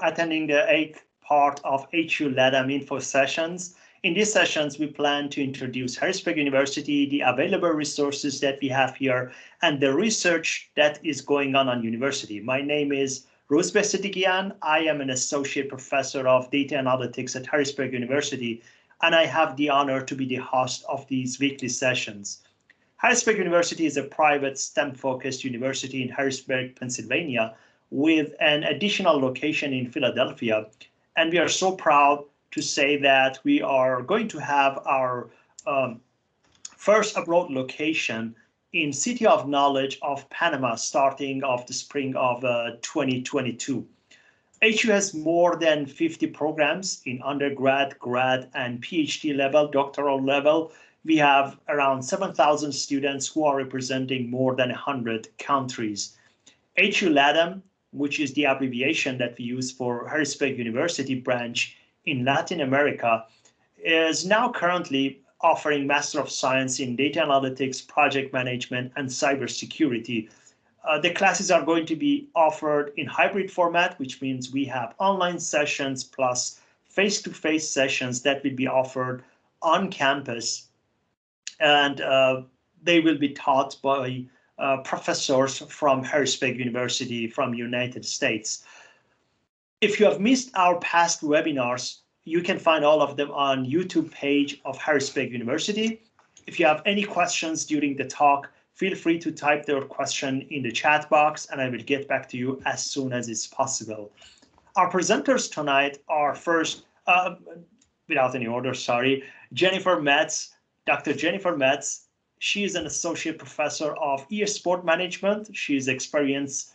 attending the 8th part of HULATAM info sessions. In these sessions, we plan to introduce Harrisburg University, the available resources that we have here, and the research that is going on university. My name is Rozbe Siddiqian. I am an associate professor of data analytics at Harrisburg University, and I have the honor to be the host of these weekly sessions. Harrisburg University is a private STEM-focused university in Harrisburg, Pennsylvania, with an additional location in Philadelphia. And we are so proud to say that we are going to have our first abroad location in City of Knowledge of Panama starting of the spring of 2022. HU has more than 50 programs in undergrad, grad, and PhD level, doctoral level. We have around 7,000 students who are representing more than 100 countries. HULATAM, which is the abbreviation that we use for Harrisburg University branch in Latin America, is now currently offering Master of Science in Data Analytics, Project Management, and Cybersecurity. The classes are going to be offered in hybrid format, which means we have online sessions plus face-to-face sessions that will be offered on campus, and they will be taught by professors from Harrisburg University from United States. If you have missed our past webinars, you can find all of them on YouTube page of Harrisburg University. If you have any questions during the talk, feel free to type your question in the chat box and I will get back to you as soon as it's possible. Our presenters tonight are first, without any order, sorry, Jennifer Metz, Dr. Jennifer Metz. She is an associate professor of e-sport management. She is experienced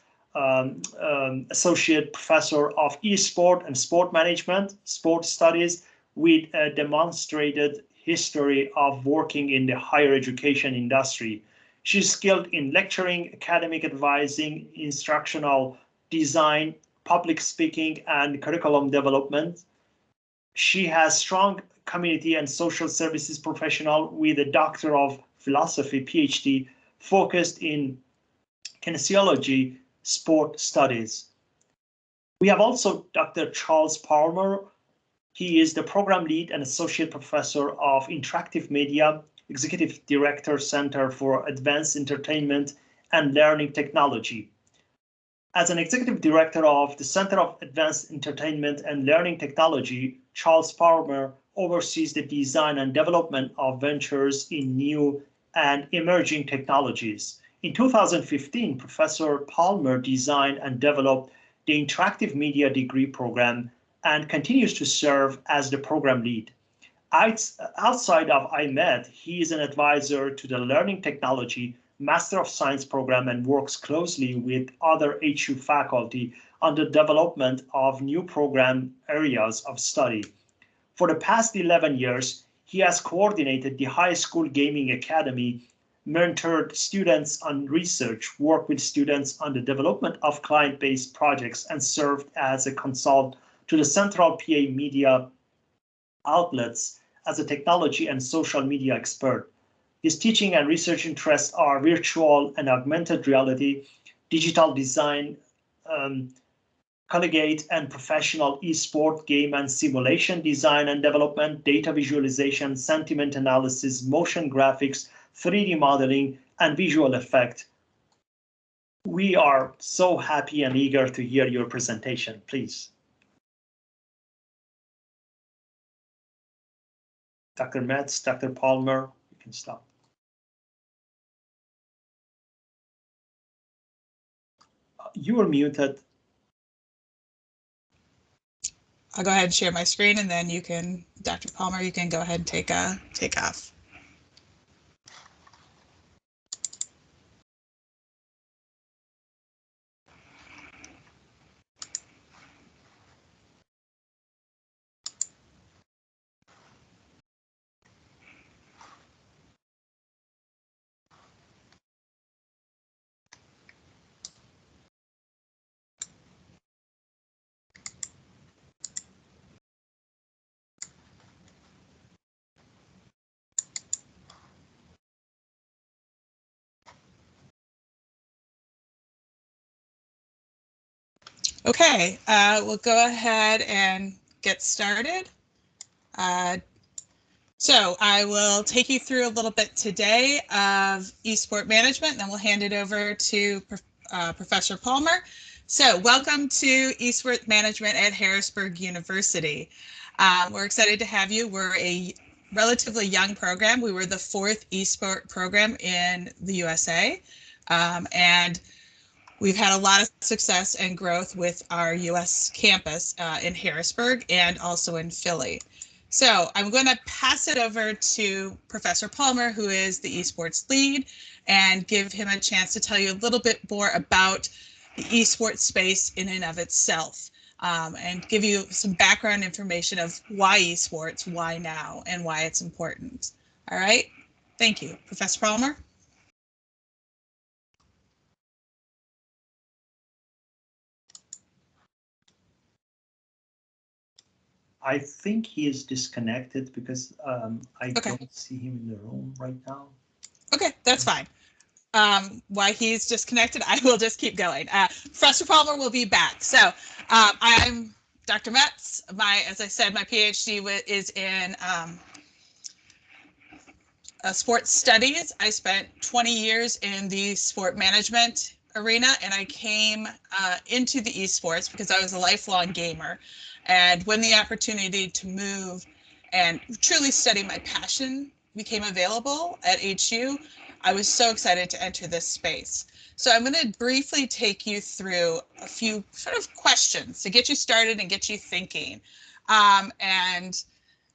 associate professor of e-sport and sport management, sport studies, with a demonstrated history of working in the higher education industry. She's skilled in lecturing, academic advising, instructional design, public speaking, and curriculum development. She has strong community and social services professional with a Doctor of Philosophy, PhD, focused in kinesiology, sport studies. We have also Dr. Charles Palmer. He is the program lead and associate professor of interactive media, executive director, Center for Advanced Entertainment and Learning Technology. As an executive director of the Center of Advanced Entertainment and Learning Technology, Charles Palmer oversees the design and development of ventures in new and emerging technologies. In 2015, Professor Palmer designed and developed the Interactive Media Degree Program and continues to serve as the program lead. Outside of IMED, he is an advisor to the Learning Technology Master of Science program and works closely with other HU faculty on the development of new program areas of study. For the past 11 years, he has coordinated the High School Gaming Academy, mentored students on research, worked with students on the development of client-based projects, and served as a consultant to the Central PA media outlets as a technology and social media expert. His teaching and research interests are virtual and augmented reality, digital design, collegiate and professional esport, game and simulation design and development, data visualization, sentiment analysis, motion graphics, 3D modeling, and visual effect. We are so happy and eager to hear your presentation, please. Dr. Metz, Dr. Palmer, you can stop. You are muted. I'll go ahead and share my screen and then you can, Dr. Palmer, you can go ahead and take off. Okay, we'll go ahead and get started. So I will take you through a little bit today of eSport management, and then we'll hand it over to Professor Palmer. So welcome to eSport management at Harrisburg University. We're excited to have you. We're a relatively young program. We were the 4th eSport program in the USA. And we've had a lot of success and growth with our US campus in Harrisburg and also in Philly. So I'm going to pass it over to Professor Palmer, who is the esports lead, and give him a chance to tell you a little bit more about the esports space in and of itself, and give you some background information of why esports, why now, and why it's important. All right. Thank you. Professor Palmer. I think he is disconnected because I Okay. don't see him in the room right now. Okay, that's fine. While he's disconnected, I will just keep going. Professor Palmer will be back. So I'm Dr. Metz. As I said, my PhD is in sports studies. I spent 20 years in the sport management arena, and I came into the esports because I was a lifelong gamer. And when the opportunity to move and truly study my passion became available at HU, I was so excited to enter this space. So I'm going to briefly take you through a few sort of questions to get you started and get you thinking. And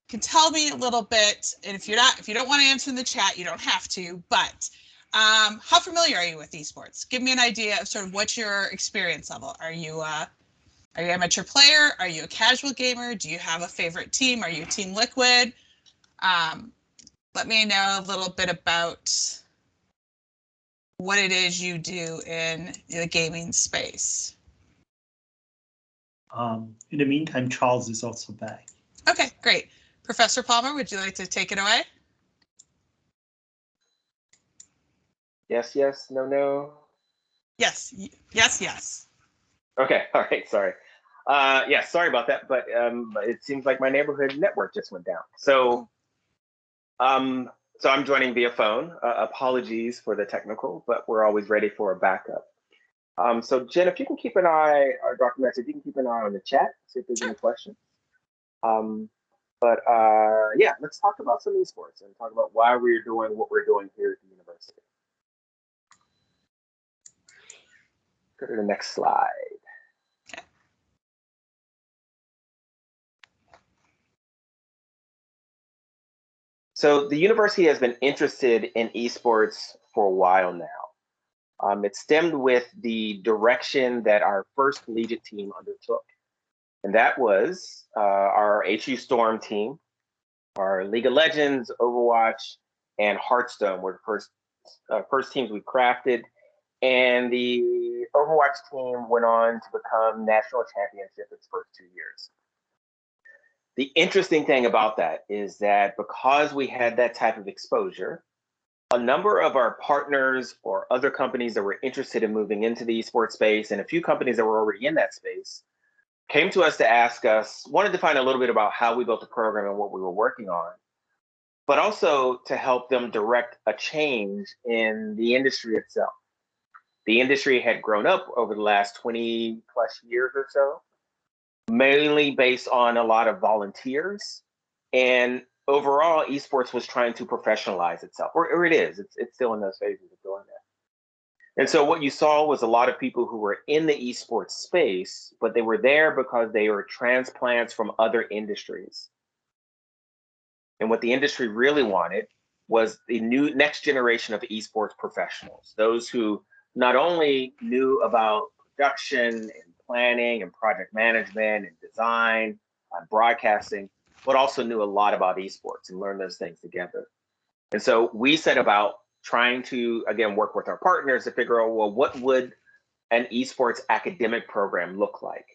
can tell me a little bit, and if you don't want to answer in the chat, you don't have to, but how familiar are you with esports? Give me an idea of sort of what's your experience level. Are you an amateur player? Are you a casual gamer? Do you have a favorite team? Are you Team Liquid? Let me know a little bit about what it is you do in the gaming space. In the meantime, Charles is also back. Okay, great. Professor Palmer, would you like to take it away? Yes, yes, no, no. Yes, yes, yes. Okay, all right, sorry. Yeah, sorry about that, but it seems like my neighborhood network just went down. So, I'm joining via phone. Apologies for the technical, but we're always ready for a backup. So Jen, if you can keep an eye, or Dr. Metz, if you can keep an eye on the chat, see if there's any questions. Yeah, let's talk about some esports and talk about why we're doing what we're doing here at the university. Go to the next slide. So the university has been interested in esports for a while now. It stemmed with the direction that our first collegiate team undertook. And that was our HU Storm team, our League of Legends, Overwatch, and Hearthstone were the first teams we crafted. And the Overwatch team went on to become national championship its first 2 years. The interesting thing about that is that because we had that type of exposure, a number of our partners or other companies that were interested in moving into the esports space, and a few companies that were already in that space, came to us to ask us, wanted to find a little bit about how we built the program and what we were working on, but also to help them direct a change in the industry itself. The industry had grown up over the last 20 plus years or so, mainly based on a lot of volunteers. And overall, esports was trying to professionalize itself, or it is. It's still in those phases of doing that. And so what you saw was a lot of people who were in the esports space, but they were there because they were transplants from other industries. And what the industry really wanted was the next generation of esports professionals, those who not only knew about production and planning and project management and design and broadcasting, but also knew a lot about esports and learned those things together. And so we set about trying to, again, work with our partners to figure out, well, what would an esports academic program look like?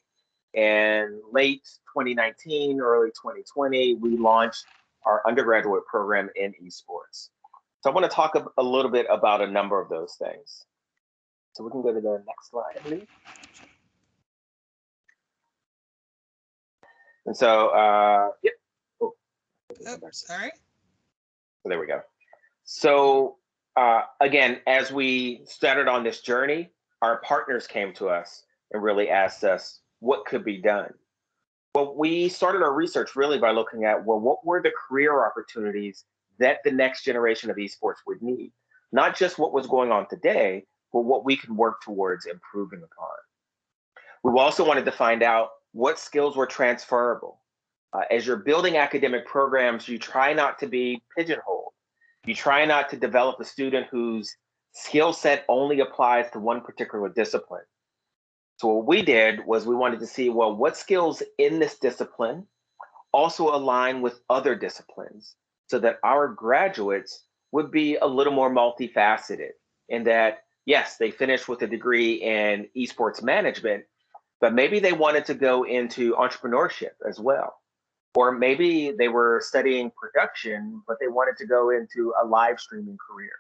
And late 2019, early 2020, we launched our undergraduate program in esports. So I want to talk a little bit about a number of those things. So we can go to the next slide, I believe. And so, yep. Oh, sorry. there we go. So again, as we started on this journey, our partners came to us and really asked us what could be done. Well, we started our research really by looking at, well, what were the career opportunities that the next generation of esports would need? Not just what was going on today, but what we can work towards improving upon. We also wanted to find out what skills were transferable. As you're building academic programs, you try not to be pigeonholed. You try not to develop a student whose skill set only applies to one particular discipline. So what we did was we wanted to see, well, what skills in this discipline also align with other disciplines so that our graduates would be a little more multifaceted in that, yes, they finished with a degree in esports management, but maybe they wanted to go into entrepreneurship as well. Or maybe they were studying production, but they wanted to go into a live streaming career.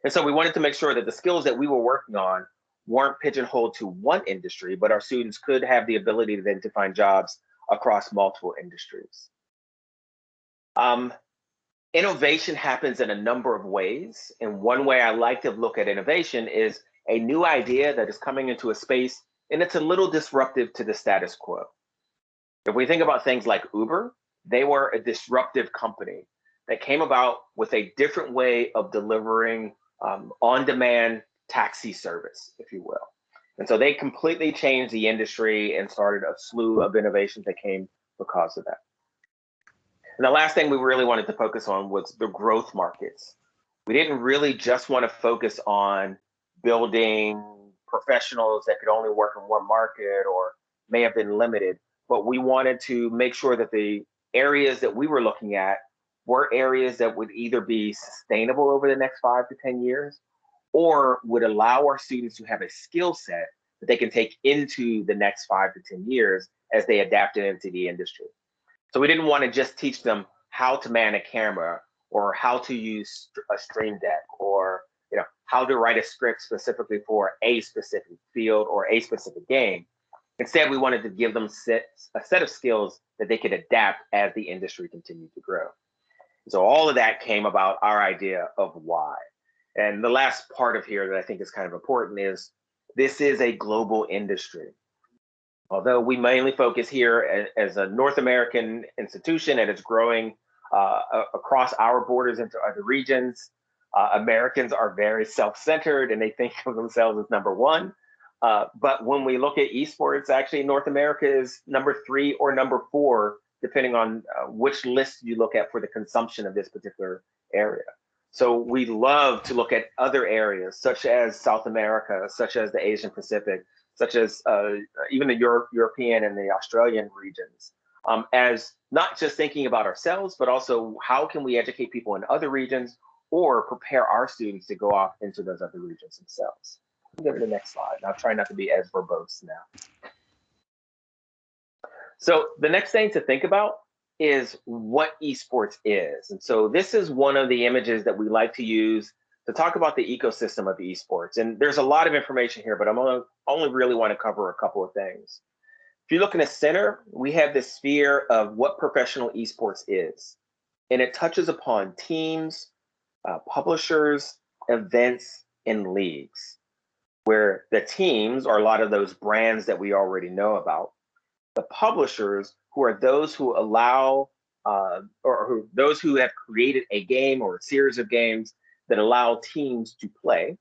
And so we wanted to make sure that the skills that we were working on weren't pigeonholed to one industry, but our students could have the ability then to find jobs across multiple industries. Innovation happens in a number of ways. And one way I like to look at innovation is a new idea that is coming into a space and it's a little disruptive to the status quo. If we think about things like Uber, they were a disruptive company that came about with a different way of delivering on-demand taxi service, if you will. And so they completely changed the industry and started a slew of innovations that came because of that. And the last thing we really wanted to focus on was the growth markets. We didn't really just want to focus on building professionals that could only work in one market or may have been limited, but we wanted to make sure that the areas that we were looking at were areas that would either be sustainable over the next 5 to 10 years or would allow our students to have a skill set that they can take into the next 5 to 10 years as they adapted into the industry. So we didn't want to just teach them how to man a camera or how to use a stream deck or how to write a script specifically for a specific field or a specific game. Instead, we wanted to give them a set of skills that they could adapt as the industry continued to grow. So all of that came about our idea of why. And the last part of here that I think is kind of important is this is a global industry. Although we mainly focus here as a North American institution and it's growing across our borders into other regions, Americans are very self-centered and they think of themselves as number one. But when we look at esports, actually North America is number 3 or number 4, depending on which list you look at for the consumption of this particular area. So we love to look at other areas, such as South America, such as the Asian Pacific, such as even the European and the Australian regions, as not just thinking about ourselves, but also how can we educate people in other regions or prepare our students to go off into those other regions themselves. Go to the next slide. I'll try not to be as verbose now. So the next thing to think about is what esports is. And so this is one of the images that we like to use to talk about the ecosystem of esports. And there's a lot of information here, but I'm only really want to cover a couple of things. If you look in the center, we have this sphere of what professional esports is. And it touches upon teams, publishers, events, and leagues, where the teams are a lot of those brands that we already know about. The publishers, who are those who allow, those who have created a game or a series of games that allow teams to play.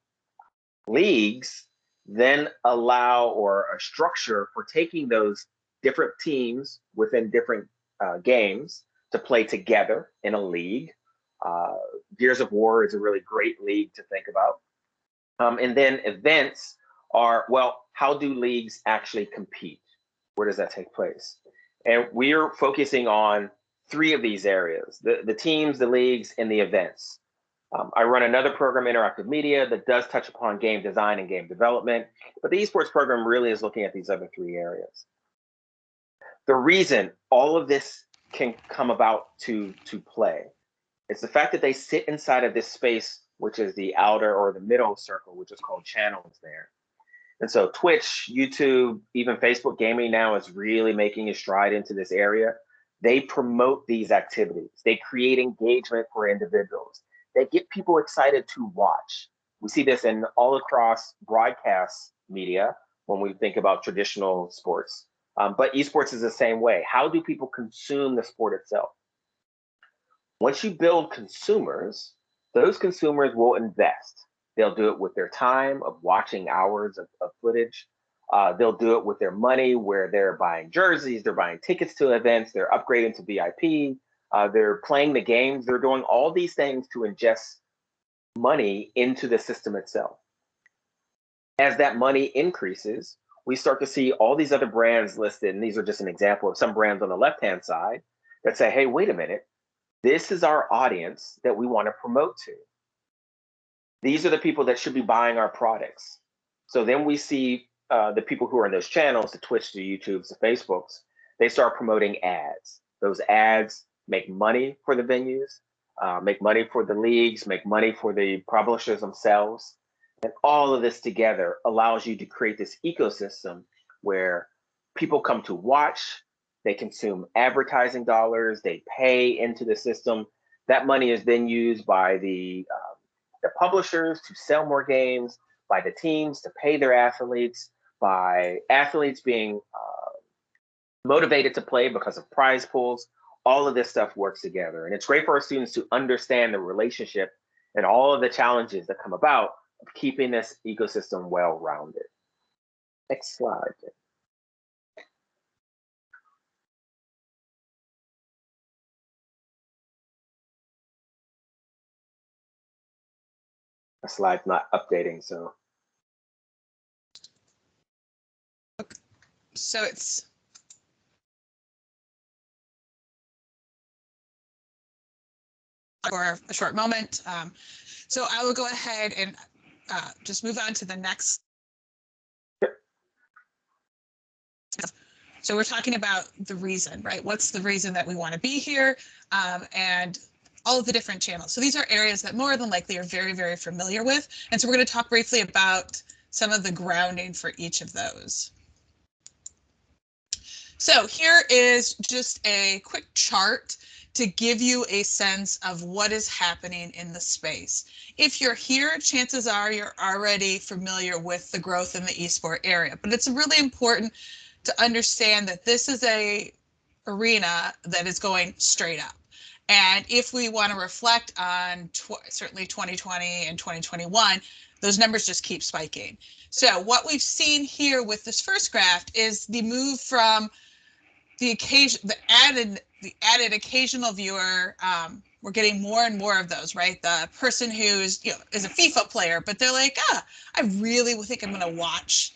Leagues then allow or a structure for taking those different teams within different games to play together in a league. Gears of War is a really great league to think about. And then events are, well, how do leagues actually compete? Where does that take place? And we're focusing on 3 of these areas, the teams, the leagues, and the events. I run another program, Interactive Media, that does touch upon game design and game development, but the esports program really is looking at these other 3 areas. The reason all of this can come about to play is the fact that they sit inside of this space, which is the outer or the middle circle, which is called channels there. And so Twitch, YouTube, even Facebook gaming now is really making a stride into this area. They promote these activities. They create engagement for individuals. They get people excited to watch. We see this in all across broadcast media when we think about traditional sports. But esports is the same way. How do people consume the sport itself? Once you build consumers, those consumers will invest. They'll do it with their time of watching hours of footage. They'll do it with their money, where they're buying jerseys, they're buying tickets to events, they're upgrading to VIP, they're playing the games, they're doing all these things to ingest money into the system itself. As that money increases, we start to see all these other brands listed, and these are just an example of some brands on the left-hand side that say, hey, wait a minute, this is our audience that we want to promote to. These are the people that should be buying our products. So then we see the people who are in those channels, the Twitch, the YouTubes, the Facebooks, they start promoting ads. Those ads make money for the venues, make money for the leagues, make money for the publishers themselves. And all of this together allows you to create this ecosystem where people come to watch, they consume advertising dollars, they pay into the system. That money is then used by the publishers to sell more games, by the teams to pay their athletes, by athletes being motivated to play because of prize pools. All of this stuff works together. And it's great for our students to understand the relationship and all of the challenges that come about of keeping this ecosystem well-rounded. Next slide. The slide's not updating, so. So it's for a short moment. So I will go ahead and just move on to the next. So we're talking about the reason, right? What's the reason that we want to be here? And all of the different channels. So these are areas that more than likely are very, very familiar with. And so we're going to talk briefly about some of the grounding for each of those. So here is just a quick chart to give you a sense of what is happening in the space. If you're here, chances are you're already familiar with the growth in the esport area, but it's really important to understand that this is a arena that is going straight up. And if we want to reflect on certainly 2020 and 2021, those numbers just keep spiking. So what we've seen here with this first graph is the move from the added occasional viewer. We're getting more and more of those, right? The person who's, is a FIFA player, but they're like, I really think I'm going to watch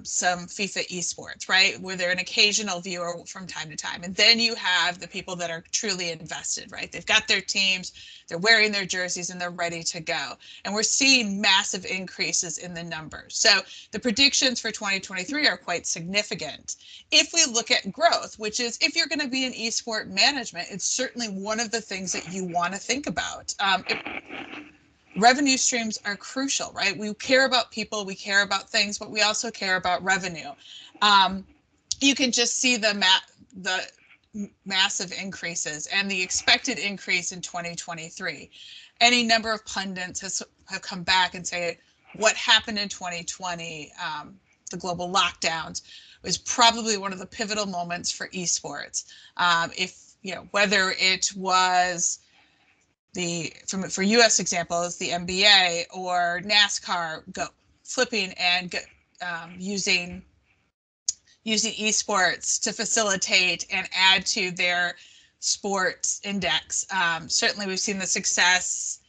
some FIFA esports, right? Where they're an occasional viewer from time to time. And then you have the people that are truly invested, right? They've got their teams, they're wearing their jerseys, and they're ready to go. And we're seeing massive increases in the numbers. So the predictions for 2023 are quite significant. If we look at growth, which is if you're going to be in esport management, it's certainly one of the things that you want to think about. Revenue streams are crucial, right? We care about people, we care about things, but we also care about revenue. You can just see the massive increases and the expected increase in 2023. Any number of pundits have come back and say what happened in 2020, the global lockdowns, was probably one of the pivotal moments for esports. Whether it was for U.S. examples, the NBA or NASCAR flipping and using esports to facilitate and add to their sports index. Certainly, we've seen the success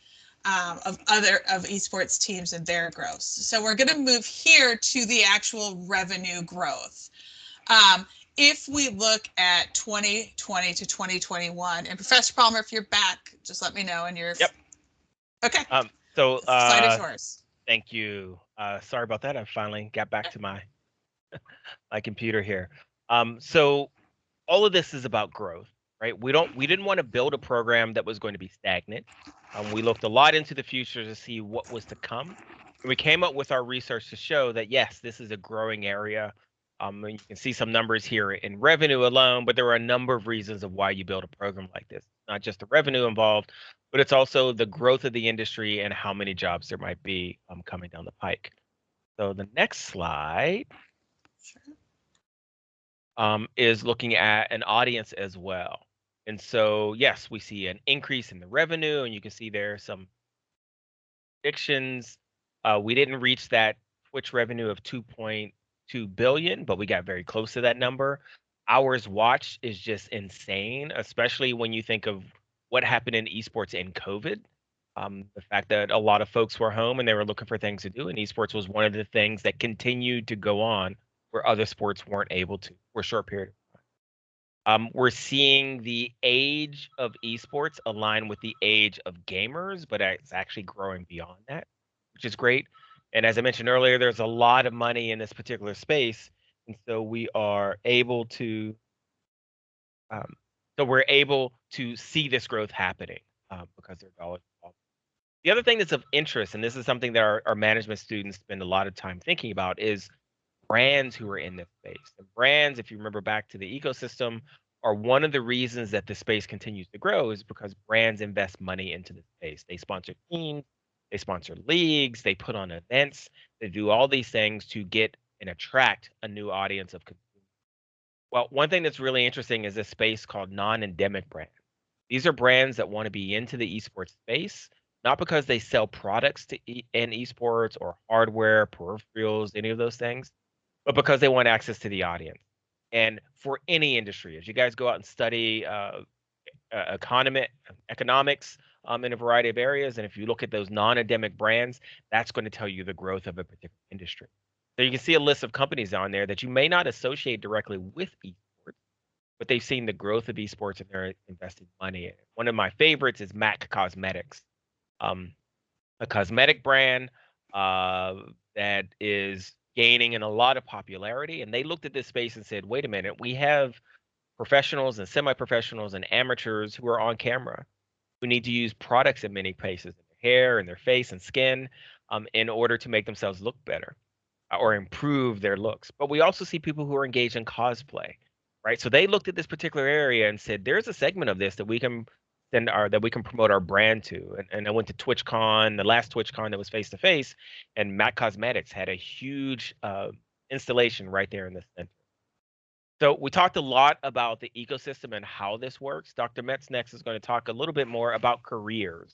of esports teams and their growth. So we're going to move here to the actual revenue growth. If we look at 2020 to 2021, and Professor Palmer, if you're back, just let me know. And you're Yep. Okay. So slide is yours. Thank you. Sorry about that. I finally got back to my computer here. So all of this is about growth, right? We didn't want to build a program that was going to be stagnant. We looked a lot into the future to see what was to come. We came up with our research to show that, yes, this is a growing area. And you can see some numbers here in revenue alone, but there are a number of reasons of why you build a program like this. Not just the revenue involved, but it's also the growth of the industry and how many jobs there might be coming down the pike. So the next slide is looking at an audience as well. And so, yes, we see an increase in the revenue, and you can see there some predictions. We didn't reach that Twitch revenue of 2.2 billion, but we got very close to that number. Hours watched is just insane, especially when you think of what happened in esports in COVID. The fact that a lot of folks were home and they were looking for things to do, and esports was one of the things that continued to go on where other sports weren't able to for a short period of time. We're seeing the age of esports align with the age of gamers, but it's actually growing beyond that, which is great. And as I mentioned earlier, there's a lot of money in this particular space, and so we are able to, see this growth happening because there are dollars involved. The other thing that's of interest, and this is something that our management students spend a lot of time thinking about, is brands who are in this space. And brands, if you remember back to the ecosystem, are one of the reasons that the space continues to grow is because brands invest money into the space. They sponsor teams, they sponsor leagues, they put on events, they do all these things to get and attract a new audience of consumers. Well, one thing that's really interesting is this space called non-endemic brands. These are brands that want to be into the esports space, not because they sell products in esports or hardware, peripherals, any of those things, but because they want access to the audience. And for any industry, as you guys go out and study economics in a variety of areas, and if you look at those non-endemic brands, that's going to tell you the growth of a particular industry. So you can see a list of companies on there that you may not associate directly with esports, but they've seen the growth of esports and they're investing money in it. One of my favorites is MAC Cosmetics, a cosmetic brand that is gaining in a lot of popularity. And they looked at this space and said, wait a minute, we have professionals and semi-professionals and amateurs who are on camera who need to use products in many places, in their hair and their face and skin, in order to make themselves look better or improve their looks. But we also see people who are engaged in cosplay, right? So they looked at this particular area and said, there's a segment of this that we can promote our brand to. And I went to TwitchCon, the last TwitchCon that was face to face, and MAC Cosmetics had a huge installation right there in the center. So we talked a lot about the ecosystem and how this works. Dr. Metz next is going to talk a little bit more about careers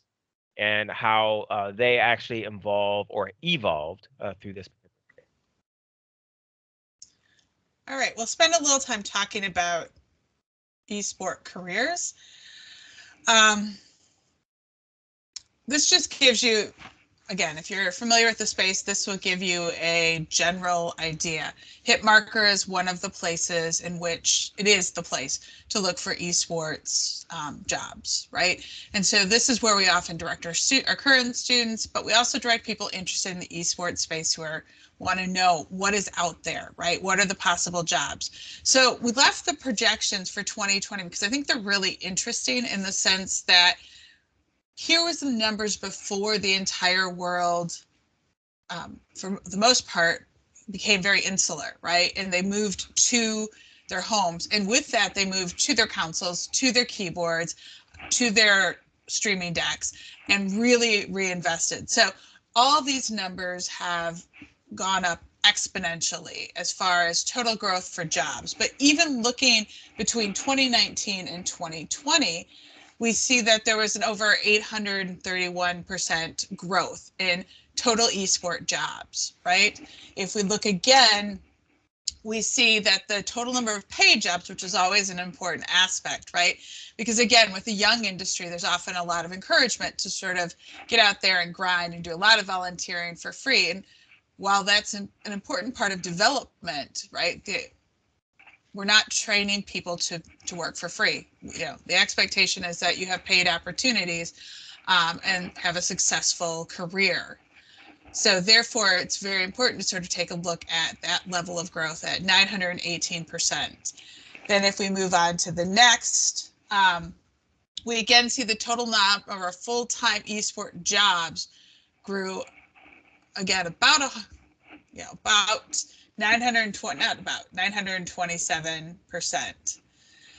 and how they actually evolved through this. All right, we'll spend a little time talking about esport careers. This just gives you, again, if you're familiar with the space, this will give you a general idea. Hitmarker is one of the places in which it is the place to look for esports jobs, right? And so this is where we often direct our current students, but we also direct people interested in the esports space who want to know what is out there, right? What are the possible jobs? So we left the projections for 2020 because I think they're really interesting in the sense that here was the numbers before the entire world, for the most part, became very insular, right? And they moved to their homes. And with that, they moved to their consoles, to their keyboards, to their streaming decks, and really reinvested. So all these numbers have gone up exponentially as far as total growth for jobs. But even looking between 2019 and 2020, we see that there was an over 831% growth in total esport jobs, right? If we look again, we see that the total number of paid jobs, which is always an important aspect, right? Because again, with the young industry, there's often a lot of encouragement to sort of get out there and grind and do a lot of volunteering for free. And while that's an important part of development, right? We're not training people to work for free. You know, the expectation is that you have paid opportunities and have a successful career. So therefore, it's very important to sort of take a look at that level of growth at 918%. Then if we move on to the next, we again see the total number of full-time esport jobs grew again, about 927%.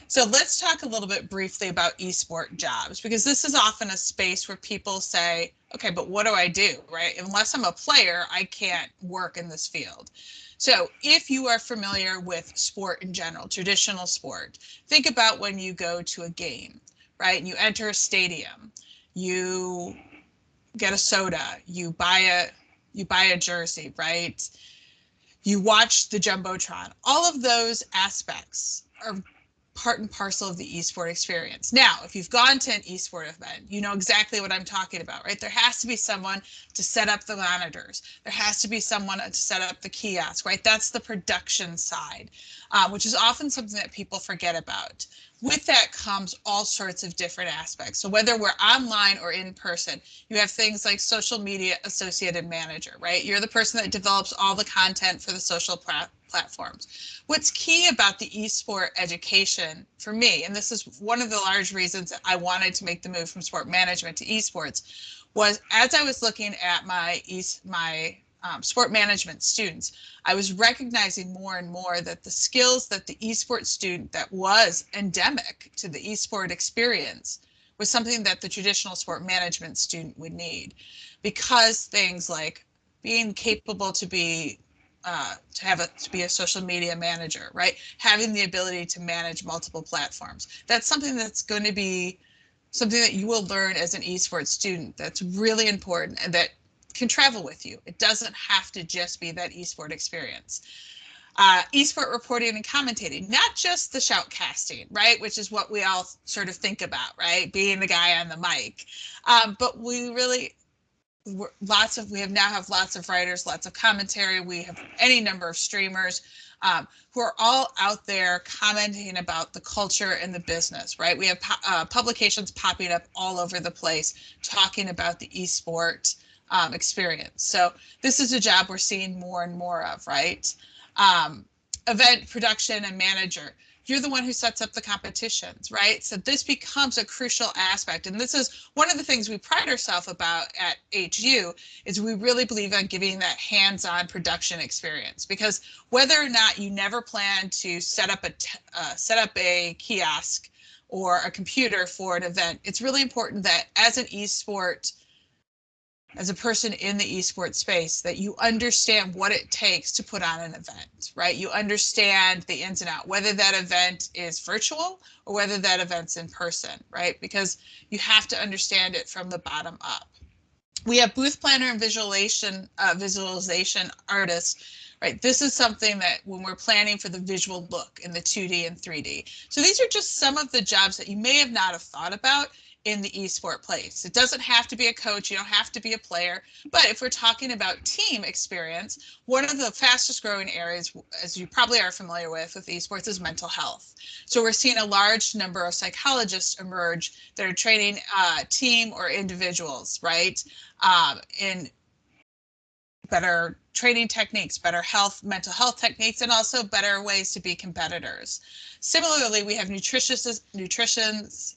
So let's talk a little bit briefly about esport jobs, because this is often a space where people say, okay, but what do I do, right? Unless I'm a player, I can't work in this field. So if you are familiar with sport in general, traditional sport, think about when you go to a game, right? And you enter a stadium, you get a soda, you buy a jersey, right? You watch the Jumbotron. All of those aspects are part and parcel of the esport experience. Now, if you've gone to an esport event, you know exactly what I'm talking about, right? There has to be someone to set up the monitors. There has to be someone to set up the kiosk, right? That's the production side, which is often something that people forget about. With that comes all sorts of different aspects. So whether we're online or in person, you have things like social media associated manager, right? You're the person that develops all the content for the social platforms. What's key about the esport education for me, and this is one of the large reasons that I wanted to make the move from sport management to esports, was as I was looking at my sport management students, I was recognizing more and more that the skills that the esports student that was endemic to the esport experience was something that the traditional sport management student would need, because things like being capable to be a social media manager, right? Having the ability to manage multiple platforms. That's something that's going to be something that you will learn as an esports student. That's really important and that can travel with you. It doesn't have to just be that esport experience. Esport reporting and commentating, not just the shoutcasting, right? Which is what we all sort of think about, right? Being the guy on the mic. But we now have lots of writers, lots of commentary. We have any number of streamers who are all out there commenting about the culture and the business, right? We have publications popping up all over the place talking about the esport experience. So this is a job we're seeing more and more of, right? Event production and manager. You're the one who sets up the competitions, right? So this becomes a crucial aspect. And this is one of the things we pride ourselves about at HU, is we really believe in giving that hands-on production experience, because whether or not you never plan to set up a kiosk or a computer for an event, it's really important that as a person in the esports space, that you understand what it takes to put on an event, right? You understand the ins and outs, whether that event is virtual or whether that event's in person, right? Because you have to understand it from the bottom up. We have booth planner and visualization artists, right? This is something that when we're planning for the visual look in the 2D and 3D. So these are just some of the jobs that you may have not have thought about in the esport place. It doesn't have to be a coach, you don't have to be a player, but if we're talking about team experience, one of the fastest growing areas, as you probably are familiar with esports, is mental health. So we're seeing a large number of psychologists emerge that are training team or individuals, right? In better training techniques, better mental health techniques, and also better ways to be competitors. Similarly, we have nutritionists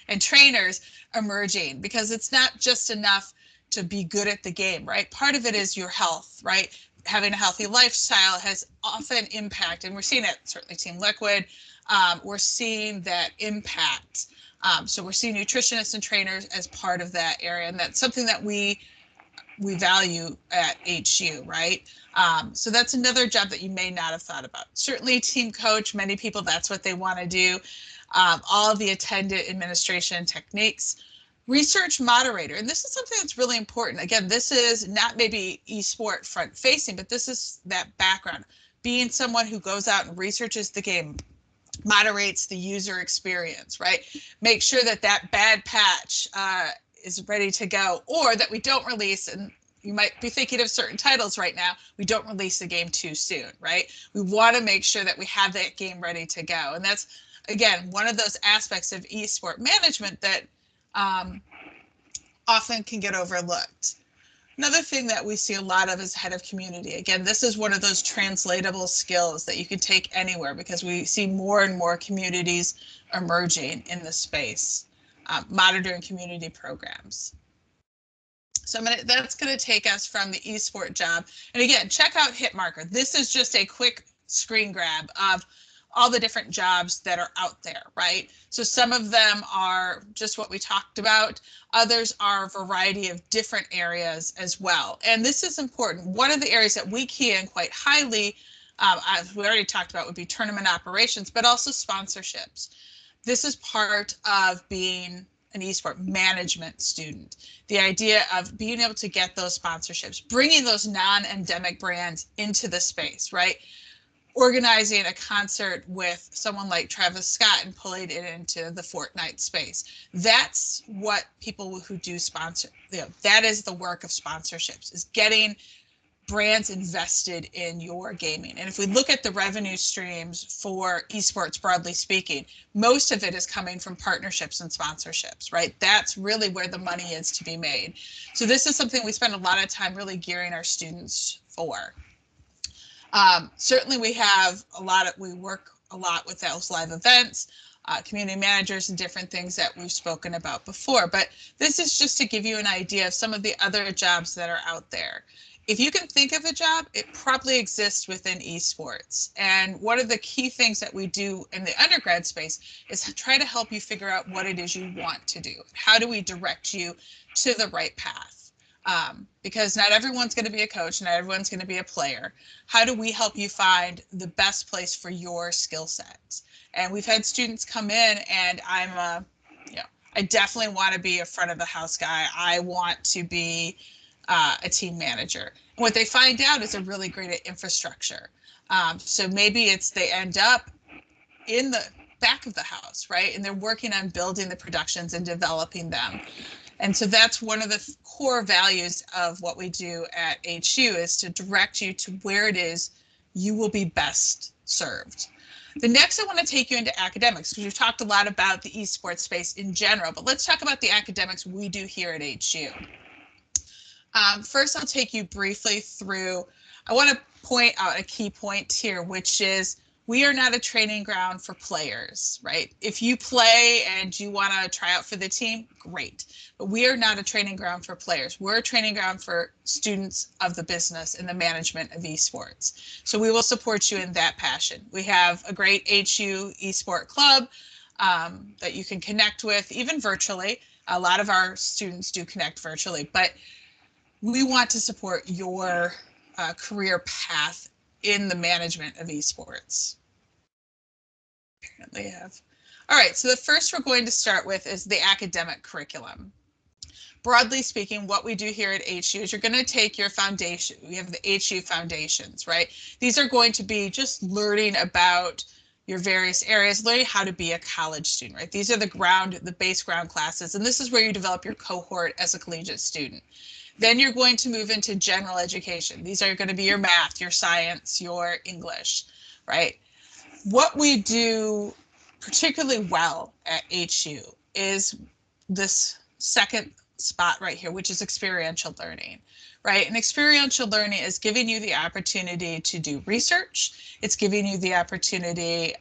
and trainers emerging, because it's not just enough to be good at the game, right? Part of it is your health, right? Having a healthy lifestyle has often impact, and we're seeing it, certainly Team Liquid, we're seeing that impact. So we're seeing nutritionists and trainers as part of that area, and that's something that we value at HU, right? So that's another job that you may not have thought about. Certainly team coach, many people, that's what they want to do. All of the attendant administration techniques. Research moderator, and this is something that's really important. Again, this is not maybe esport front facing, but this is that background. Being someone who goes out and researches the game, moderates the user experience, right? Make sure that that bad patch is ready to go, or that we don't release, and you might be thinking of certain titles right now, we don't release the game too soon, right? We want to make sure that we have that game ready to go. And that's, again, one of those aspects of esport management that often can get overlooked. Another thing that we see a lot of is head of community. Again, this is one of those translatable skills that you can take anywhere, because we see more and more communities emerging in the space, monitoring community programs. So that's going to take us from the eSport job. And again, check out Hitmarker. This is just a quick screen grab of all the different jobs that are out there, right? So some of them are just what we talked about. Others are a variety of different areas as well. And this is important. One of the areas that we key in quite highly, as we already talked about, would be tournament operations, but also sponsorships. This is part of being an eSport management student. The idea of being able to get those sponsorships, bringing those non-endemic brands into the space, right? Organizing a concert with someone like Travis Scott and pulling it into the Fortnite space. That's what people who do sponsor, that is the work of sponsorships, is getting brands invested in your gaming. And if we look at the revenue streams for esports, broadly speaking, most of it is coming from partnerships and sponsorships, right? That's really where the money is to be made. So this is something we spend a lot of time really gearing our students for. Certainly we work a lot with those live events, community managers and different things that we've spoken about before, but this is just to give you an idea of some of the other jobs that are out there. If you can think of a job, it probably exists within esports. And one of the key things that we do in the undergrad space is try to help you figure out what it is you want to do. How do we direct you to the right path? Because not everyone's going to be a coach, not everyone's going to be a player. How do we help you find the best place for your skill sets? And we've had students come in, and I definitely want to be a front of the house guy. I want to be a team manager. And what they find out is they're really great at infrastructure. So maybe they end up in the back of the house, right? And they're working on building the productions and developing them. And so that's one of the core values of what we do at HU, is to direct you to where it is you will be best served. The next, I want to take you into academics, because we've talked a lot about the esports space in general, but let's talk about the academics we do here at HU. First, I'll take you briefly through, I want to point out a key point here, which is we are not a training ground for players, right? If you play and you want to try out for the team, great. But we are not a training ground for players. We're a training ground for students of the business and the management of esports. So we will support you in that passion. We have a great HU eSport club that you can connect with, even virtually. A lot of our students do connect virtually, but we want to support your career path in the management of esports. Apparently I have. All right, so the first we're going to start with is the academic curriculum. Broadly speaking, what we do here at HU is you're going to take your foundation. We have the HU foundations, right? These are going to be just learning about your various areas, learning how to be a college student, right? These are the base ground classes, and this is where you develop your cohort as a collegiate student. Then you're going to move into general education. These are going to be your math, your science, your English, right? What we do particularly well at HU is this second spot right here, which is experiential learning, right? And experiential learning is giving you the opportunity to do research. It's giving you the opportunity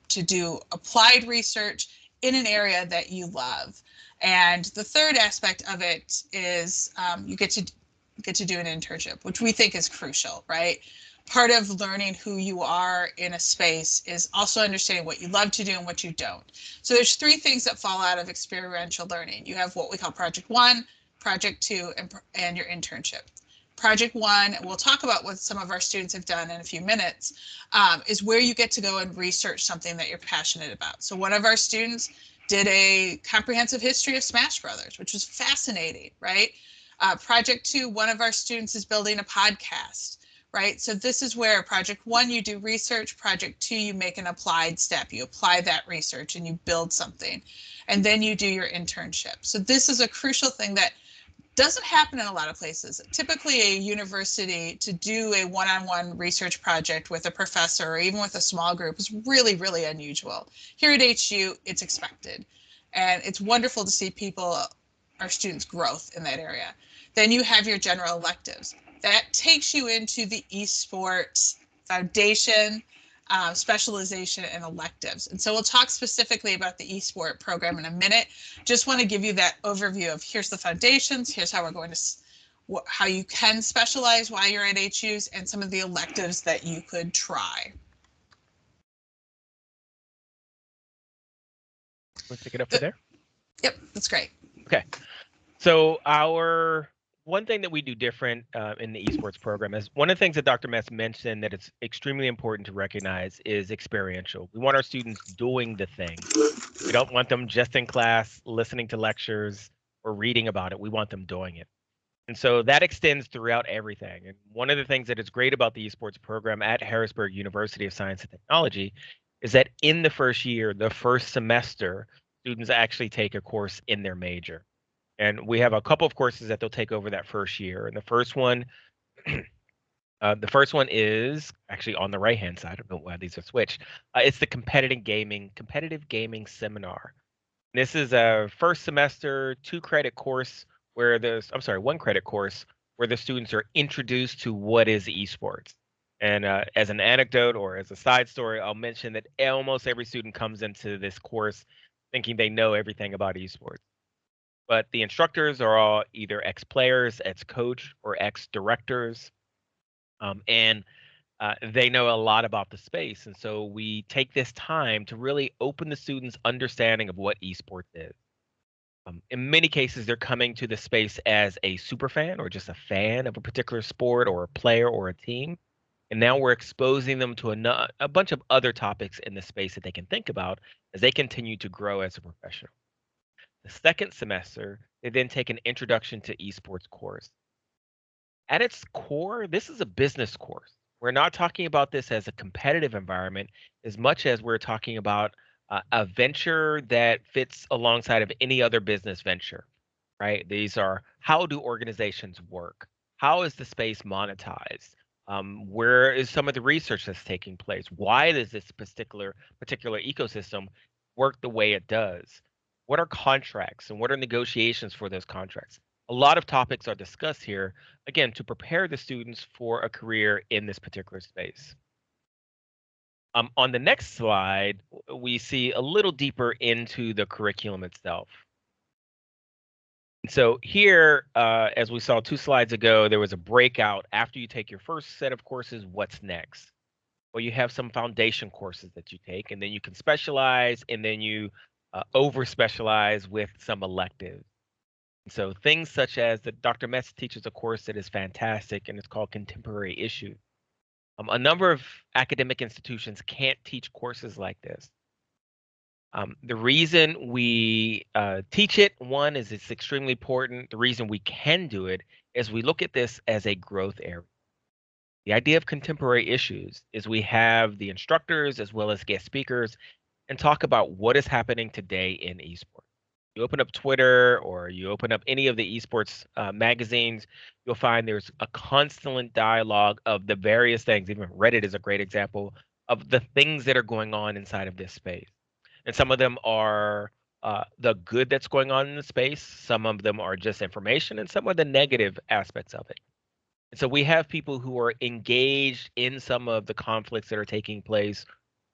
to do applied research in an area that you love. And the third aspect of it is you get to do an internship, which we think is crucial, right? Part of learning who you are in a space is also understanding what you love to do and what you don't. So there's three things that fall out of experiential learning. You have what we call Project 1, Project 2, and your internship. Project 1, we'll talk about what some of our students have done in a few minutes, is where you get to go and research something that you're passionate about. So one of our students did a comprehensive history of Smash Brothers, which was fascinating, right? Project 2, one of our students is building a podcast, right? So this is where Project 1, you do research. Project 2, you make an applied step. You apply that research and you build something. And then you do your internship. So this is a crucial thing that doesn't happen in a lot of places. Typically a university, to do a one-on-one research project with a professor or even with a small group is really, really unusual. Here at HU, it's expected. And it's wonderful to see our students' growth in that area. Then you have your general electives. That takes you into the esports foundation, specialization, and electives. And so we'll talk specifically about the eSport program in a minute. Just want to give you that overview of here's the foundations, here's how we're going to how you can specialize while you're at HUs, and some of the electives that you could try. Let's pick it up from there. Yep, that's great. Okay. So our one thing that we do different in the esports program is one of the things that Dr. Metz mentioned that it's extremely important to recognize is experiential. We want our students doing the thing. We don't want them just in class listening to lectures or reading about it. We want them doing it. And so that extends throughout everything. And one of the things that is great about the esports program at Harrisburg University of Science and Technology is that in the first year, the first semester, students actually take a course in their major. And we have a couple of courses that they'll take over that first year. And the first one is actually on the right-hand side. I don't know why these are switched. It's the competitive gaming seminar. And this is a first semester 2-credit course where one credit course where the students are introduced to what is esports. And as an anecdote or as a side story, I'll mention that almost every student comes into this course thinking they know everything about esports. But the instructors are all either ex-players, ex-coach, or ex-directors. And they know a lot about the space. And so we take this time to really open the students' understanding of what esports is. In many cases, they're coming to the space as a super fan or just a fan of a particular sport or a player or a team. And now we're exposing them to a bunch of other topics in the space that they can think about as they continue to grow as a professional. The second semester, they then take an introduction to esports course. At its core, this is a business course. We're not talking about this as a competitive environment as much as we're talking about a venture that fits alongside of any other business venture, right? These are, how do organizations work? How is the space monetized? Where is some of the research that's taking place? Why does this particular ecosystem work the way it does? What are contracts and what are negotiations for those contracts? A lot of topics are discussed here, again, to prepare the students for a career in this particular space. On the next slide, we see a little deeper into the curriculum itself. So here, as we saw 2 slides ago, there was a breakout. After you take your first set of courses, what's next? Well, you have some foundation courses that you take, and then you can specialize, and then you over-specialize with some electives. So things such as that Dr. Metz teaches a course that is fantastic, and it's called Contemporary Issues. A number of academic institutions can't teach courses like this. The reason we teach it, one, is it's extremely important. The reason we can do it is we look at this as a growth area. The idea of contemporary issues is we have the instructors as well as guest speakers and talk about what is happening today in esports. You open up Twitter or you open up any of the esports magazines, you'll find there's a constant dialogue of the various things. Even Reddit is a great example of the things that are going on inside of this space. And some of them are the good that's going on in the space. Some of them are just information, and some are the negative aspects of it. And so we have people who are engaged in some of the conflicts that are taking place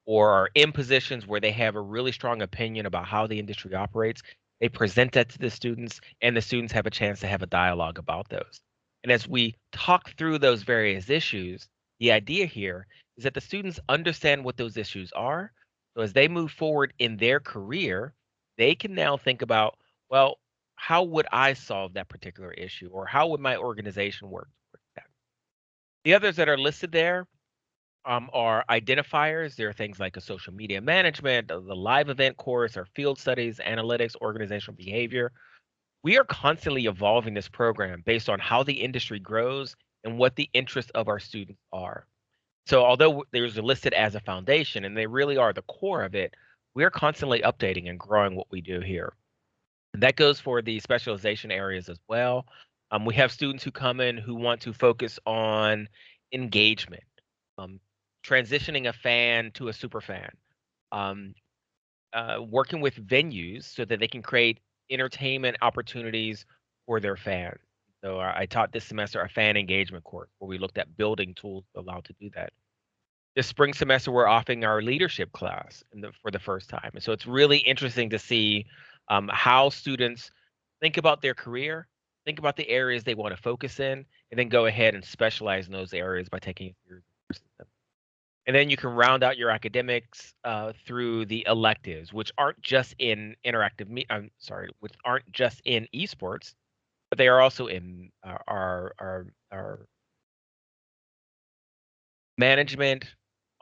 or are in positions where they have a really strong opinion about how the industry operates. They present that to the students, and the students have a chance to have a dialogue about those. And as we talk through those various issues, the idea here is that the students understand what those issues are. So as they move forward in their career, they can now think about, well, how would I solve that particular issue? Or how would my organization work towards that? The others that are listed there are identifiers. There are things like a social media management, the live event course, or field studies, analytics, organizational behavior. We are constantly evolving this program based on how the industry grows and what the interests of our students are. So although there's listed as a foundation and they really are the core of it, we're constantly updating and growing what we do here. And that goes for the specialization areas as well. We have students who come in who want to focus on engagement, transitioning a fan to a super fan, working with venues so that they can create entertainment opportunities for their fans. So I taught this semester a fan engagement course where we looked at building tools allowed to do that. this spring semester, we're offering our leadership class for the first time. And so it's really interesting to see how students think about their career, think about the areas they want to focus in, and then go ahead and specialize in those areas by taking a series of courses. And then you can round out your academics through the electives, which aren't just in which aren't just in esports, but they are also in our management,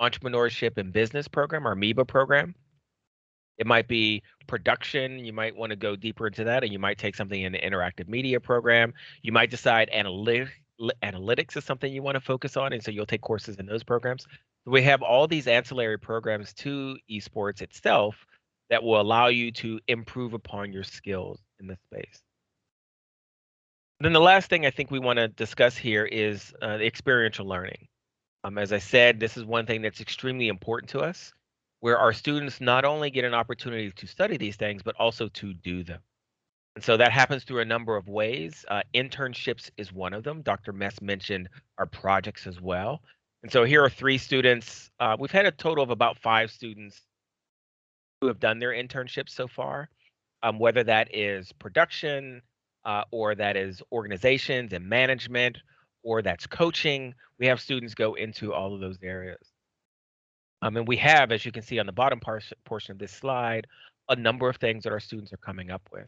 entrepreneurship, and business program, our MEBA program. It might be production. You might want to go deeper into that, and you might take something in the interactive media program. You might decide analytics is something you want to focus on, and so you'll take courses in those programs. So we have all these ancillary programs to esports itself that will allow you to improve upon your skills in this space. And then the last thing I think we want to discuss here is the experiential learning. As I said, this is one thing that's extremely important to us, where our students not only get an opportunity to study these things, but also to do them. And so that happens through a number of ways. Internships is one of them. Dr. Metz mentioned our projects as well. And so here are 3 students. We've had a total of about 5 students who have done their internships so far, whether that is production or that is organizations and management, or that's coaching. We have students go into all of those areas. And we have, as you can see on the bottom portion of this slide, a number of things that our students are coming up with.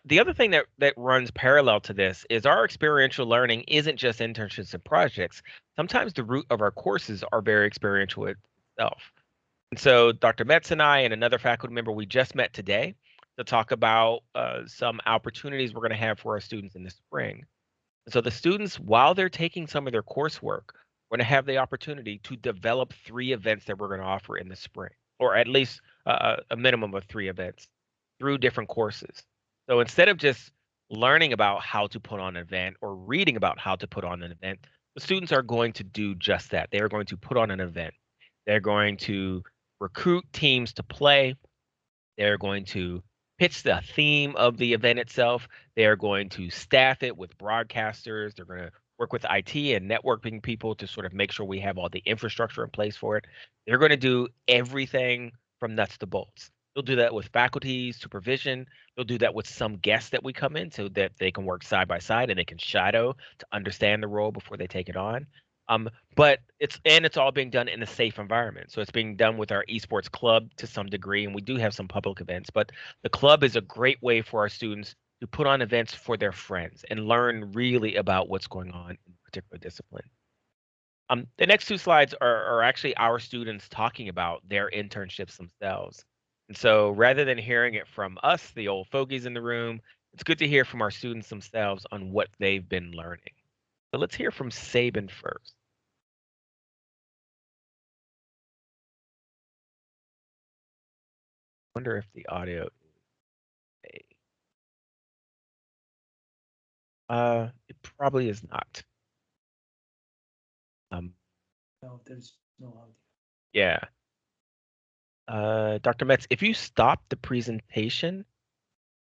The other thing that runs parallel to this is our experiential learning isn't just internships and projects. Sometimes the root of our courses are very experiential itself. And so Dr. Metz and I and another faculty member, we just met today to talk about some opportunities we're going to have for our students in the spring. And so the students, while they're taking some of their coursework, we're going to have the opportunity to develop 3 events that we're going to offer in the spring, or at least a minimum of 3 events through different courses. So instead of just learning about how to put on an event or reading about how to put on an event, the students are going to do just that. They are going to put on an event. They're going to recruit teams to play. They're going to pitch the theme of the event itself. They are going to staff it with broadcasters. They're going to work with IT and networking people to sort of make sure we have all the infrastructure in place for it. They're going to do everything from nuts to bolts. They'll do that with faculty supervision. They'll do that with some guests that we come in so that they can work side by side and they can shadow to understand the role before they take it on. But it's all being done in a safe environment. So it's being done with our esports club to some degree, and we do have some public events, but the club is a great way for our students to put on events for their friends and learn really about what's going on in a particular discipline. The next 2 slides are actually our students talking about their internships themselves. And so rather than hearing it from us, the old fogies in the room, it's good to hear from our students themselves on what they've been learning. So let's hear from Sabin first. I wonder if the audio is it probably is not. No, there's no audio. Yeah. Dr. Metz, if you stop the presentation,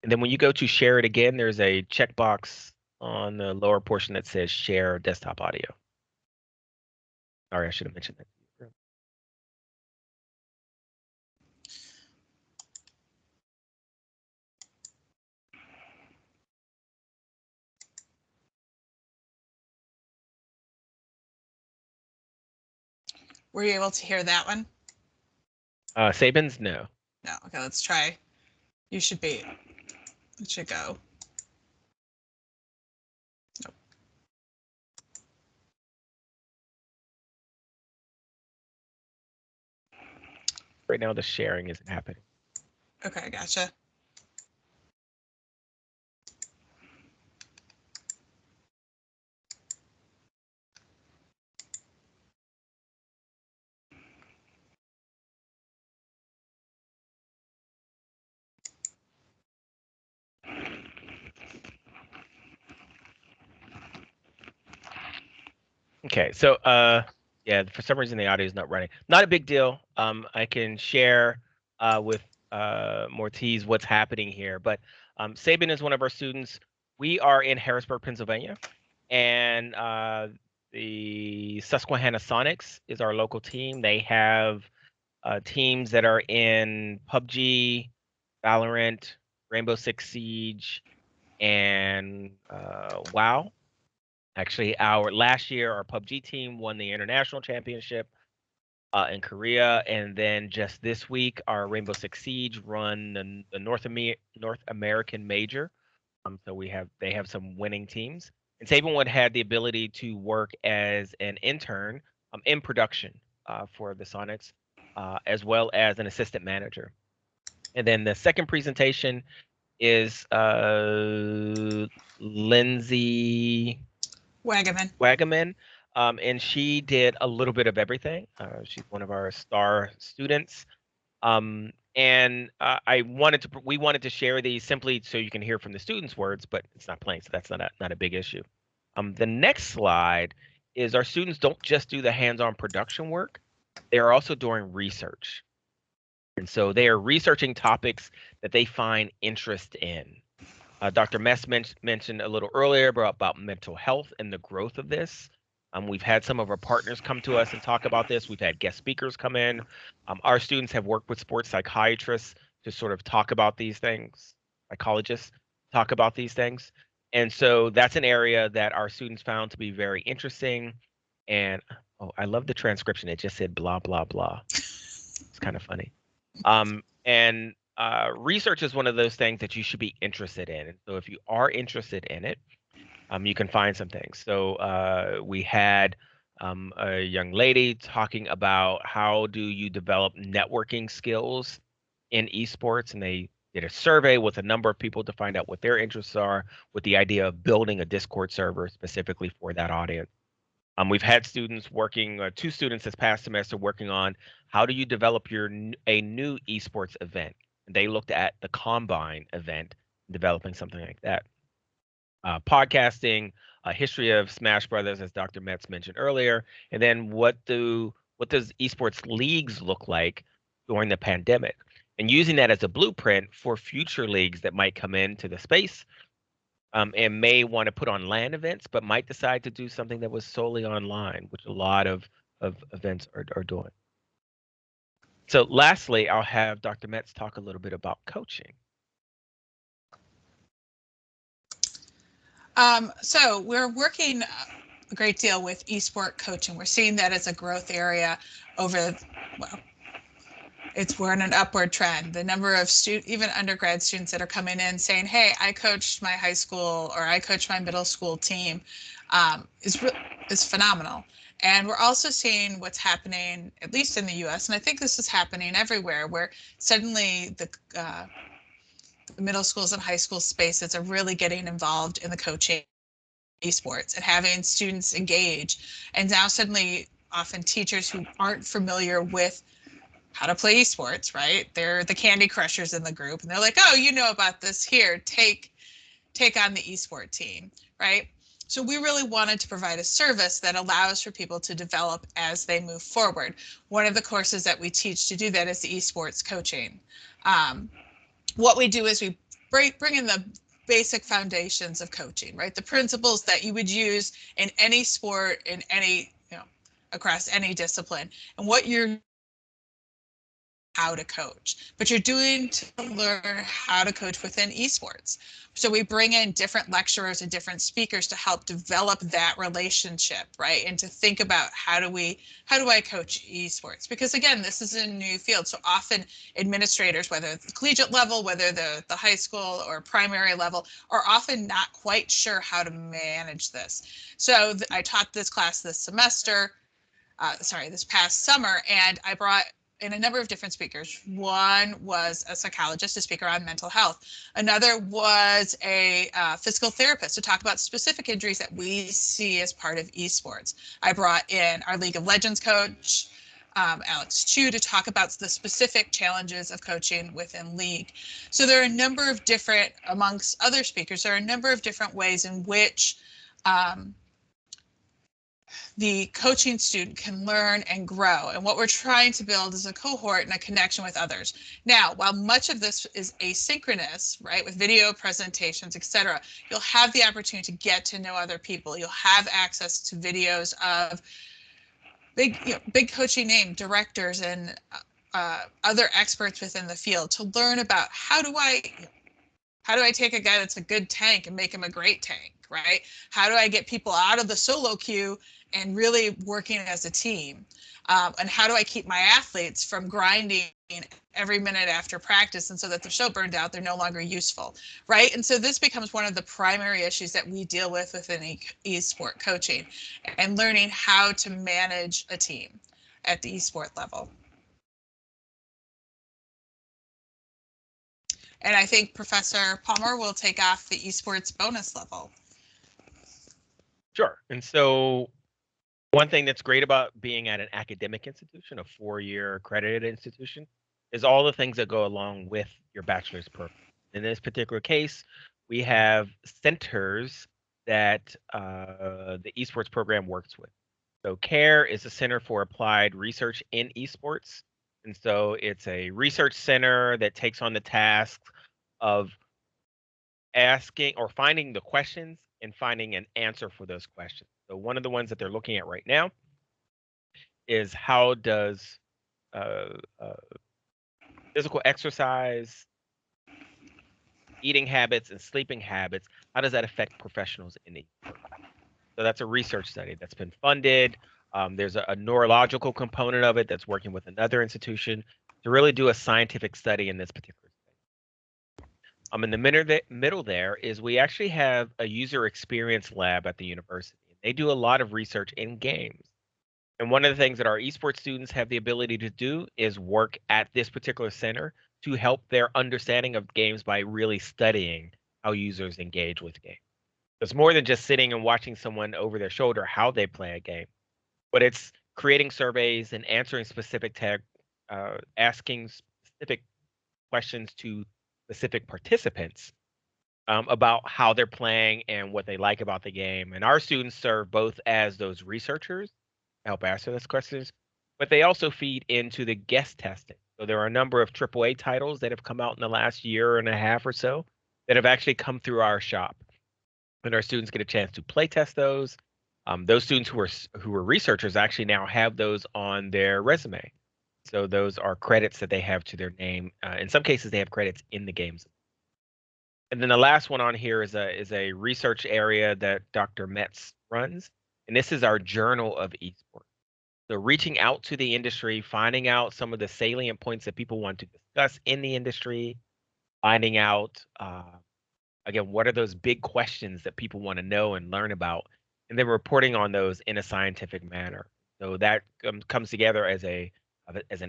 and then when you go to share it again, there's a checkbox on the lower portion that says share desktop audio. Sorry, I should have mentioned that. Were you able to hear that one? Sabin's, no. No. Okay, let's try. You should be. It should go. Nope. Right now, the sharing isn't happening. Okay, gotcha. Okay, so yeah, for some reason the audio is not running. Not a big deal. I can share with Mortiz what's happening here, but Sabin is one of our students. We are in Harrisburg, Pennsylvania, and the Susquehanna Sonics is our local team. They have teams that are in PUBG, Valorant, Rainbow Six Siege, and WoW. Actually, last year, our PUBG team won the international championship in Korea, and then just this week, our Rainbow Six Siege run the North American major. So they have some winning teams. And Sabinwood had the ability to work as an intern in production for the Sonics, as well as an assistant manager. And then the second presentation is Lindsay Wagaman. And she did a little bit of everything. She's one of our star students. And we wanted to share these simply so you can hear from the students' words, but it's not playing, so that's not a big issue. The next slide is our students don't just do the hands-on production work, they are also doing research. And so they are researching topics that they find interest in. Dr. Mess mentioned a little earlier about mental health and the growth of this. We've had some of our partners come to us and talk about this. We've had guest speakers come in. Our students have worked with sports psychiatrists to sort of talk about these things, psychologists talk about these things. And so that's an area that our students found to be very interesting. And I love the transcription. It just said blah, blah, blah. It's kind of funny. And research is one of those things that you should be interested in. And so if you are interested in it, you can find some things. So we had a young lady talking about how do you develop networking skills in esports, and they did a survey with a number of people to find out what their interests are, with the idea of building a Discord server specifically for that audience. We've had students working, 2 students this past semester working on how do you develop a new esports event. And they looked at the Combine event, developing something like that. Podcasting, a history of Smash Brothers, as Dr. Metz mentioned earlier, and then what does esports leagues look like during the pandemic, and using that as a blueprint for future leagues that might come into the space and may want to put on LAN events, but might decide to do something that was solely online, which a lot of events are doing. So lastly, I'll have Dr. Metz talk a little bit about coaching. So we're working a great deal with eSport coaching. We're seeing that as a growth area we're in an upward trend. The number of even undergrad students that are coming in saying, hey, I coached my high school or I coached my middle school team is phenomenal. And we're also seeing what's happening, at least in the US, and I think this is happening everywhere, where suddenly the middle schools and high school spaces are really getting involved in the coaching esports and having students engage. And now suddenly often teachers who aren't familiar with how to play esports, right? They're the Candy Crushers in the group and they're like, oh, you know about this, here, take on the esport team, right? So we really wanted to provide a service that allows for people to develop as they move forward. One of the courses that we teach to do that is the esports coaching. What we do is we bring in the basic foundations of coaching, right? The principles that you would use in any sport, in any, across any discipline, and what you're how to coach, but you're doing to learn how to coach within esports. So we bring in different lecturers and different speakers to help develop that relationship, right? And to think about how do I coach esports? Because again, this is a new field. So often administrators, whether at the collegiate level, whether the high school or primary level, are often not quite sure how to manage this. So I taught this class this past summer, and I brought in a number of different speakers. One was a psychologist, a speaker on mental health. Another was a physical therapist to talk about specific injuries that we see as part of esports. I brought in our League of Legends coach, Alex Chu, to talk about the specific challenges of coaching within League. So there are a number of different, amongst other speakers, there are a number of different ways in which the coaching student can learn and grow. And what we're trying to build is a cohort and a connection with others. Now, while much of this is asynchronous, right, with video presentations, etc., you'll have the opportunity to get to know other people. You'll have access to videos of big coaching name directors and other experts within the field to learn about how do I take a guy that's a good tank and make him a great tank, right? How do I get people out of the solo queue and really working as a team? And how do I keep my athletes from grinding every minute after practice, and so that they're so burned out they're no longer useful, right? And so this becomes one of the primary issues that we deal with within esport coaching, and learning how to manage a team at the esport level. And I think Professor Palmer will take off the esports bonus level. Sure. And so one thing that's great about being at an academic institution, a 4-year accredited institution, is all the things that go along with your bachelor's program. In this particular case, we have centers that the esports program works with. So CARE is a Center for Applied Research in Esports. And so it's a research center that takes on the task of asking or finding the questions and finding an answer for those questions. So one of the ones that they're looking at right now is how does physical exercise, eating habits, and sleeping habits, how does that affect professionals in esports? So that's a research study that's been funded. There's a neurological component of it that's working with another institution to really do a scientific study in this particular study. In the middle there is we actually have a user experience lab at the university. They do a lot of research in games. And one of the things that our esports students have the ability to do is work at this particular center to help their understanding of games by really studying how users engage with games. It's more than just sitting and watching someone over their shoulder how they play a game, but it's creating surveys and answering specific asking specific questions to specific participants about how they're playing and what they like about the game. And our students serve both as those researchers, help answer those questions, but they also feed into the guest testing. So there are a number of AAA titles that have come out in the last year and a half or so that have actually come through our shop. And our students get a chance to play test those. Those students who are researchers actually now have those on their resume. So those are credits that they have to their name. In some cases, they have credits in the games. And then the last one on here is a research area that Dr. Metz runs. And this is our Journal of Esports. So reaching out to the industry, finding out some of the salient points that people want to discuss in the industry, finding out, again, what are those big questions that people want to know and learn about, and then reporting on those in a scientific manner. So that comes together as an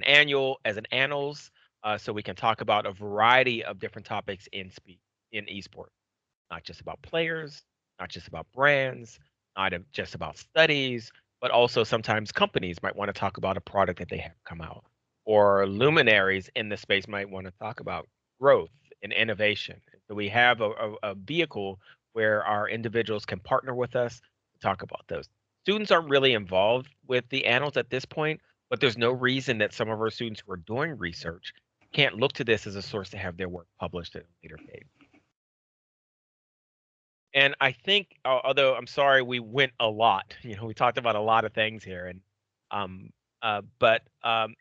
annals, so we can talk about a variety of different topics in esports, not just about players, not just about brands, not just about studies, but also sometimes companies might want to talk about a product that they have come out, or luminaries in the space might want to talk about growth and innovation. So we have a vehicle where our individuals can partner with us to talk about those. Students aren't really involved with the annals at this point, but there's no reason that some of our students who are doing research can't look to this as a source to have their work published at a later date. And I think, although I'm sorry, we went a lot. We talked about a lot of things here, and but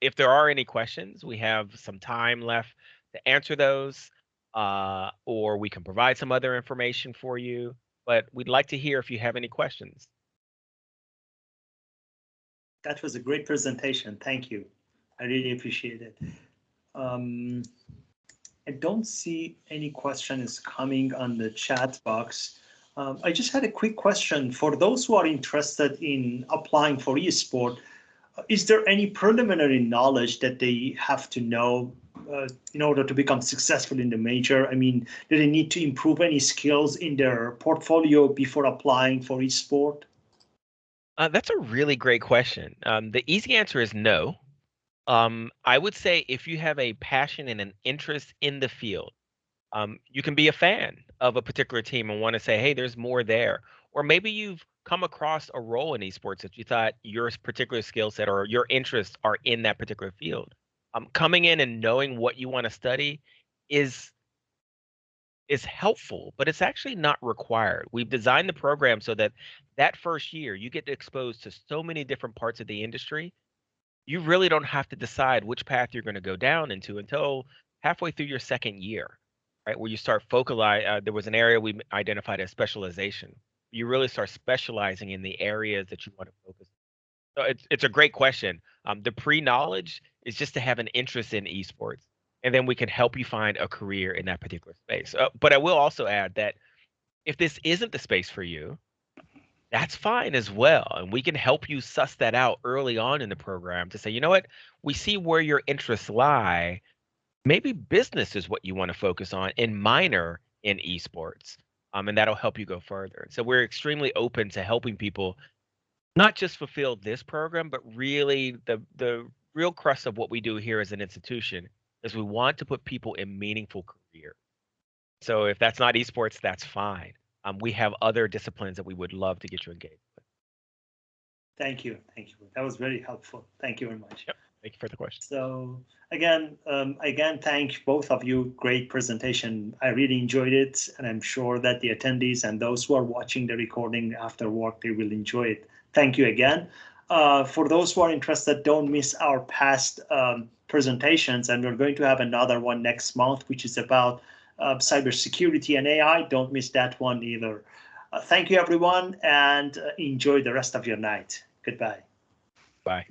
if there are any questions, we have some time left to answer those, or we can provide some other information for you. But we'd like to hear if you have any questions. That was a great presentation. Thank you. I really appreciate it. I don't see any questions coming on the chat box. I just had a quick question. For those who are interested in applying for eSport, is there any preliminary knowledge that they have to know in order to become successful in the major? I mean, do they need to improve any skills in their portfolio before applying for eSport? That's a really great question. The easy answer is no. I would say if you have a passion and an interest in the field, you can be a fan of a particular team and want to say, hey, there's more there. Or maybe you've come across a role in esports that you thought your particular skill set or your interests are in that particular field, coming in and knowing what you want to study is helpful, but it's actually not required. We've designed the program so that that first year you get exposed to so many different parts of the industry. You really don't have to decide which path you're going to go down into until halfway through your second year, right? Where you start there was an area we identified as specialization. You really start specializing in the areas that you want to focus. So it's a great question. The pre-knowledge is just to have an interest in esports, and then we can help you find a career in that particular space. But I will also add that if this isn't the space for you, that's fine as well. And we can help you suss that out early on in the program to say, you know what, we see where your interests lie. Maybe business is what you want to focus on and minor in esports. And that'll help you go further. So we're extremely open to helping people not just fulfill this program, but really the real crux of what we do here as an institution is we want to put people in meaningful careers. So if that's not esports, that's fine. We have other disciplines that we would love to get you engaged with. Thank you. That was very helpful. Thank you very much. Yep. Thank you for the question. So again, thank both of you. Great presentation. I really enjoyed it, and I'm sure that the attendees and those who are watching the recording after work, they will enjoy it. Thank you again. For those who are interested, don't miss our past presentations, and we're going to have another one next month, which is about cybersecurity and AI. Don't miss that one either. Thank you, everyone, and enjoy the rest of your night. Goodbye. Bye.